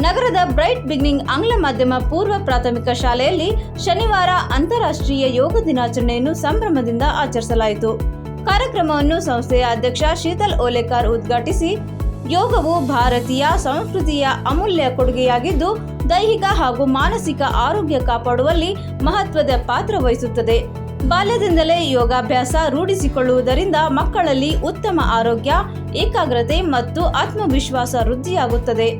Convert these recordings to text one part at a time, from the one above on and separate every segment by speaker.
Speaker 1: ನಗರದ bright beginning ಆಂಗ್ಲ ಮಾಧ್ಯಮ ಪೂರ್ವ ಪ್ರಾಥಮಿಕ ಶಾಲೆಯಲ್ಲಿ ಶನಿವಾರ ಅಂತಾರಾಷ್ಟ್ರೀಯ ಯೋಗ ದಿನಾಚರಣೆಯನ್ನು ಸಂಭ್ರಮದಿಂದ ಆಚರಿಸಲಾಯಿತು. ಕಾರ್ಯಕ್ರಮವನ್ನು ಸಂಸ್ಥೆಯ ಅಧ್ಯಕ್ಷ ಶೀತಲ್ ಓಲೇಕರ್ ಉದ್ಘಾಟಿಸಿ, ಯೋಗವು ಭಾರತೀಯ ಸಂಸ್ಕೃತಿಯ ಅಮೂಲ್ಯ ಕೊಡುಗೆಯಾಗಿದ್ದು ದೈಹಿಕ ಹಾಗೂ ಮಾನಸಿಕ ಆರೋಗ್ಯ ಕಾಪಾಡುವಲ್ಲಿ ಮಹತ್ವದ ಪಾತ್ರ ವಹಿಸುತ್ತದೆ. ಬಾಲ್ಯದಿಂದಲೇ ಯೋಗಾಭ್ಯಾಸ ರೂಢಿಸಿಕೊಳ್ಳುವುದರಿಂದ ಮಕ್ಕಳಲ್ಲಿ ಉತ್ತಮ ಆರೋಗ್ಯ, ಏಕಾಗ್ರತೆ ಮತ್ತು ಆತ್ಮವಿಶ್ವಾಸ ವೃದ್ಧಿಯಾಗುತ್ತದೆ.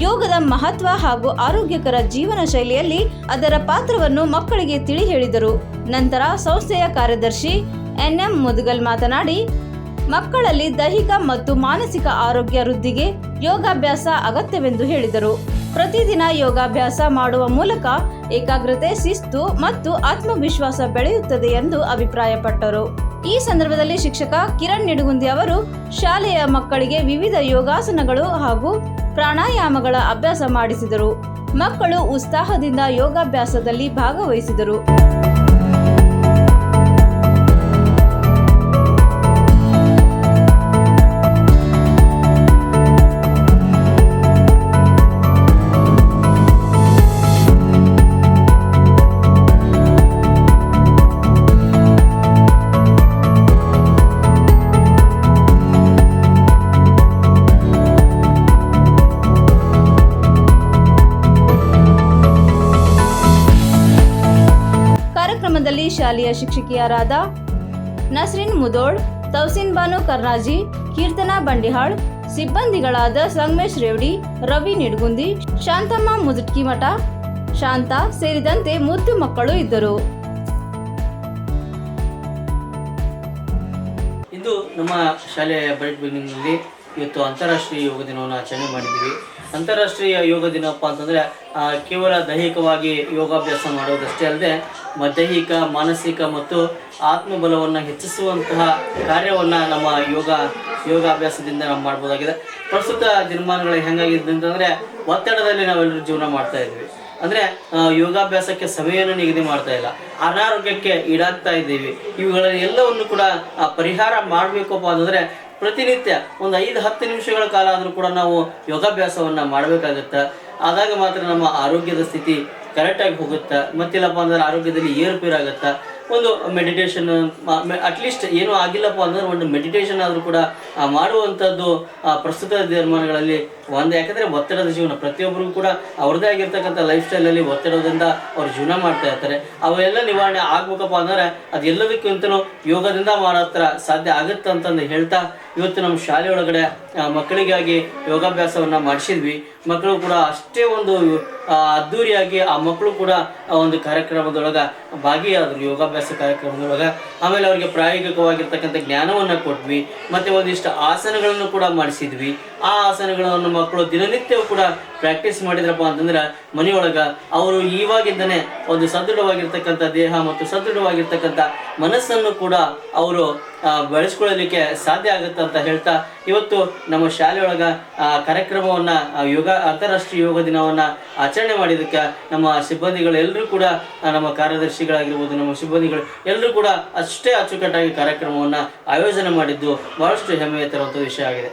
Speaker 1: ಯೋಗದ ಮಹತ್ವ ಹಾಗೂ ಆರೋಗ್ಯಕರ ಜೀವನ ಶೈಲಿಯಲ್ಲಿ ಅದರ ಪಾತ್ರವನ್ನು ಮಕ್ಕಳಿಗೆ ತಿಳಿ ಹೇಳಿದರು. ನಂತರ ಸಂಸ್ಥೆಯ ಕಾರ್ಯದರ್ಶಿ ಎನ್.ಎಂ. ಮುದುಗಲ್ ಮಾತನಾಡಿ, ಮಕ್ಕಳಲ್ಲಿ ದೈಹಿಕ ಮತ್ತು ಮಾನಸಿಕ ಆರೋಗ್ಯ ವೃದ್ಧಿಗೆ ಯೋಗಾಭ್ಯಾಸ ಅಗತ್ಯವೆಂದು ಹೇಳಿದರು. ಪ್ರತಿದಿನ ಯೋಗಾಭ್ಯಾಸ ಮಾಡುವ ಮೂಲಕ ಏಕಾಗ್ರತೆ, ಶಿಸ್ತು ಮತ್ತು ಆತ್ಮವಿಶ್ವಾಸ ಬೆಳೆಯುತ್ತದೆ ಎಂದು ಅಭಿಪ್ರಾಯಪಟ್ಟರು. ಈ ಸಂದರ್ಭದಲ್ಲಿ ಶಿಕ್ಷಕ ಕಿರಣ್ ನಿಡುಗುಂದಿ ಅವರು ಶಾಲೆಯ ಮಕ್ಕಳಿಗೆ ವಿವಿಧ ಯೋಗಾಸನಗಳು ಹಾಗೂ ಪ್ರಾಣಾಯಾಮಗಳ ಅಭ್ಯಾಸ ಮಾಡಿಸಿದರು. ಮಕ್ಕಳು ಉತ್ಸಾಹದಿಂದ ಯೋಗಾಭ್ಯಾಸದಲ್ಲಿ ಭಾಗವಹಿಸಿದರು. ಕಾರ್ಯಕ್ರಮದಲ್ಲಿ ಶಾಲೆಯ ಶಿಕ್ಷಕಿಯರಾದ ನಸ್ರಿನ್ ಮುದೋಳ್, ತೌಸಿನ್ ಬಾನು ಕರ್ನಾಜಿ, ಕೀರ್ತನಾ ಬಂಡಿಹಾಳ್, ಸಿಬ್ಬಂದಿಗಳಾದ ಸಂಗಮೇಶ್ ರೇವಡಿ, ರವಿ ನಿಡುಗುಂದಿ, ಶಾಂತಮ್ಮ ಮುಜಟ್ಕಿಮಠ, ಶಾಂತ ಸೇರಿದಂತೆ ಮುದ್ದು ಮಕ್ಕಳು ಇದ್ದರು.
Speaker 2: ಇಂದು ನಮ್ಮ ಶಾಲೆಯ ಬ್ರೈಟ್ ಬಿಗಿನಿಂಗ್ನಲ್ಲಿ ಇವತ್ತು ಅಂತಾರಾಷ್ಟ್ರೀಯ ಯೋಗ ದಿನವನ್ನು ಆಚರಣೆ ಮಾಡಿದ್ದೀವಿ. ಅಂತಾರಾಷ್ಟ್ರೀಯ ಯೋಗ ದಿನಪ್ಪ ಅಂತಂದರೆ ಕೇವಲ ದೈಹಿಕವಾಗಿ ಯೋಗಾಭ್ಯಾಸ ಮಾಡೋದಷ್ಟೇ ಅಲ್ಲದೆ ದೈಹಿಕ, ಮಾನಸಿಕ ಮತ್ತು ಆತ್ಮಬಲವನ್ನು ಹೆಚ್ಚಿಸುವಂತಹ ಕಾರ್ಯವನ್ನು ನಮ್ಮ ಯೋಗಾಭ್ಯಾಸದಿಂದ ನಾವು ಮಾಡ್ಬೋದಾಗಿದೆ. ಪ್ರಸ್ತುತ ದಿನಮಾನಗಳಿಗೆ ಹೆಂಗಾಗಿದೆ ಅಂತಂದರೆ ಒತ್ತಡದಲ್ಲಿ ನಾವೆಲ್ಲರೂ ಜೀವನ ಮಾಡ್ತಾ ಇದ್ವಿ. ಅಂದರೆ ಯೋಗಾಭ್ಯಾಸಕ್ಕೆ ಸಮಯವನ್ನು ನಿಗದಿ ಮಾಡ್ತಾ ಇಲ್ಲ, ಅನಾರೋಗ್ಯಕ್ಕೆ ಈಡಾಗ್ತಾ ಇದ್ದೀವಿ. ಇವುಗಳ ಎಲ್ಲವನ್ನು ಕೂಡ ಪರಿಹಾರ ಮಾಡಬೇಕಪ್ಪ ಅಂತಂದರೆ ಪ್ರತಿನಿತ್ಯ ಒಂದು 5-10 ನಿಮಿಷಗಳ ಕಾಲ ಆದರೂ ಕೂಡ ನಾವು ಯೋಗಾಭ್ಯಾಸವನ್ನು ಮಾಡಬೇಕಾಗತ್ತೆ. ಆದಾಗ ಮಾತ್ರ ನಮ್ಮ ಆರೋಗ್ಯದ ಸ್ಥಿತಿ ಕರೆಕ್ಟಾಗಿ ಹೋಗುತ್ತೆ. ಮತ್ತಿಲ್ಲಪ್ಪ ಅಂದ್ರೆ ಆರೋಗ್ಯದಲ್ಲಿ ಏರುಪೇರಾಗತ್ತೆ. ಒಂದು ಮೆಡಿಟೇಷನ್, ಅಟ್ಲೀಸ್ಟ್ ಏನೂ ಆಗಿಲ್ಲಪ್ಪ ಅಂದ್ರೆ ಒಂದು ಮೆಡಿಟೇಷನ್ ಆದರೂ ಕೂಡ ಮಾಡುವಂಥದ್ದು ಪ್ರಸ್ತುತ ದಿನಮಾನಗಳಲ್ಲಿ ಒಂದು. ಯಾಕಂದರೆ ಒತ್ತಡದ ಜೀವನ ಪ್ರತಿಯೊಬ್ಬರಿಗೂ ಕೂಡ ಅವ್ರದ್ದೇ ಆಗಿರ್ತಕ್ಕಂಥ ಲೈಫ್ ಸ್ಟೈಲಲ್ಲಿ ಒತ್ತಡದಿಂದ ಅವ್ರು ಜೀವನ ಮಾಡ್ತಾ ಇರ್ತಾರೆ. ಅವೆಲ್ಲ ನಿವಾರಣೆ ಆಗ್ಬೇಕಪ್ಪ ಅಂದ್ರೆ ಅದೆಲ್ಲದಕ್ಕಿಂತಲೂ ಯೋಗದಿಂದ ಮಾಡತ್ರ ಸಾಧ್ಯ ಆಗುತ್ತೆ ಅಂತಂದು ಹೇಳ್ತಾ ಇವತ್ತು ನಮ್ಮ ಶಾಲೆಯೊಳಗಡೆ ಮಕ್ಕಳಿಗಾಗಿ ಯೋಗಾಭ್ಯಾಸವನ್ನು ಮಾಡಿಸಿದ್ವಿ. ಮಕ್ಕಳು ಕೂಡ ಅಷ್ಟೇ ಒಂದು ಅದ್ಧೂರಿಯಾಗಿ ಆ ಮಕ್ಕಳು ಕೂಡ ಒಂದು ಕಾರ್ಯಕ್ರಮದೊಳಗೆ ಭಾಗಿಯಾದರು, ಯೋಗಾಭ್ಯಾಸ ಕಾರ್ಯಕ್ರಮದೊಳಗೆ. ಆಮೇಲೆ ಅವರಿಗೆ ಪ್ರಾಯೋಗಿಕವಾಗಿರ್ತಕ್ಕಂಥ ಜ್ಞಾನವನ್ನು ಕೊಟ್ವಿ, ಮತ್ತು ಒಂದಿಷ್ಟು ಆಸನಗಳನ್ನು ಕೂಡ ಮಾಡಿಸಿದ್ವಿ. ಆ ಆಸನಗಳನ್ನು ಮಕ್ಕಳು ದಿನನಿತ್ಯವೂ ಕೂಡ ಪ್ರಾಕ್ಟೀಸ್ ಮಾಡಿದ್ರಪ್ಪ ಅಂತಂದ್ರೆ ಮನೆಯೊಳಗೆ ಅವರು ಇವಾಗಿಂದನೇ ಒಂದು ಸದೃಢವಾಗಿರ್ತಕ್ಕಂಥ ದೇಹ ಮತ್ತು ಸದೃಢವಾಗಿರ್ತಕ್ಕಂಥ ಮನಸ್ಸನ್ನು ಕೂಡ ಅವರು ಬೆಳೆಸ್ಕೊಳ್ಳಲಿಕ್ಕೆ ಸಾಧ್ಯ ಆಗುತ್ತೆ ಅಂತ ಹೇಳ್ತಾ ಇವತ್ತು ನಮ್ಮ ಶಾಲೆಯೊಳಗೆ ಕಾರ್ಯಕ್ರಮವನ್ನು ಅಂತಾರಾಷ್ಟ್ರೀಯ ಯೋಗ ದಿನವನ್ನು ಆಚರಣೆ ಮಾಡಿದ್ದಕ್ಕೆ ನಮ್ಮ ಸಿಬ್ಬಂದಿಗಳು ಎಲ್ಲರೂ ಕೂಡ, ನಮ್ಮ ಕಾರ್ಯದರ್ಶಿಗಳಾಗಿರ್ಬೋದು, ನಮ್ಮ ಸಿಬ್ಬಂದಿಗಳು ಎಲ್ಲರೂ ಕೂಡ ಅಷ್ಟೇ ಅಚ್ಚುಕಟ್ಟಾಗಿ ಕಾರ್ಯಕ್ರಮವನ್ನು ಆಯೋಜನೆ ಮಾಡಿದ್ದು ಬಹಳಷ್ಟು ಹೆಮ್ಮೆಯ ತರುವಂಥ ವಿಷಯ ಆಗಿದೆ.